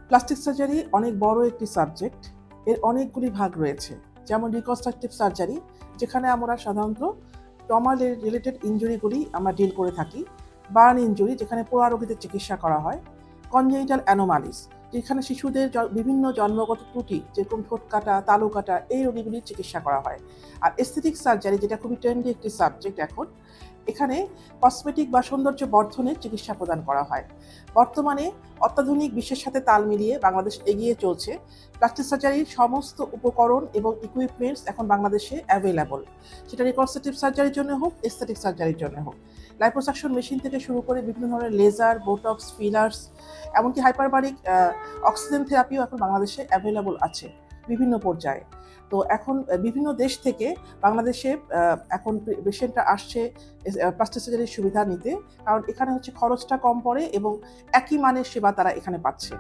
Plastic surgery অনেক বড় একটি সাবজেক্ট। এর অনেকগুলি ভাগ রয়েছে, যেমন রিকনস্ট্রাকটিভ সার্জারি, যেখানে আমরা সাধারণত ট্রমা রিলেটেড ইনজুরিগুলি আমরা ডিল করে থাকি। বার্ন ইনজুরি, যেখানে পোড়া রোগীদের চিকিৎসা করা হয়। কনজেনিটাল অ্যানোমালিস, যেখানে শিশুদের বিভিন্ন জন্মগত ত্রুটি, যেরকম ঠোঁট কাটা, তালু কাটা, এই রোগীগুলির চিকিৎসা করা হয়। আর এস্থেটিক সার্জারি, যেটা খুবই ট্রেন্ডি একটি সাবজেক্ট এখন, এখানে কসমেটিক বা সৌন্দর্য বর্ধনের চিকিৎসা প্রদান করা হয়। বর্তমানে অত্যাধুনিক বিশ্বের সাথে তাল মিলিয়ে বাংলাদেশ এগিয়ে চলছে। প্লাস্টিক সার্জারির সমস্ত উপকরণ এবং ইকুইপমেন্টস এখন বাংলাদেশে অ্যাভেলেবল, সেটা রিকনস্ট্রাকটিভ সার্জারির জন্য হোক, এস্থেটিক সার্জারির জন্য হোক। লাইপোসাকশন মেশিন থেকে শুরু করে বিভিন্ন ধরনের লেজার, বোটক্স, ফিলার্স, এমনকি হাইপারবারিক অক্সিজেন থেরাপিও এখন বাংলাদেশে অ্যাভেলেবল আছে বিভিন্ন পর্যায়ে। তো এখন বিভিন্ন দেশ থেকে বাংলাদেশে এখন পেশেন্টরা আসছে প্লাস্টিক সার্জারির সুবিধা নিতে, কারণ এখানে হচ্ছে খরচটা কম পড়ে এবং একই মানের সেবা তারা এখানে পাচ্ছে।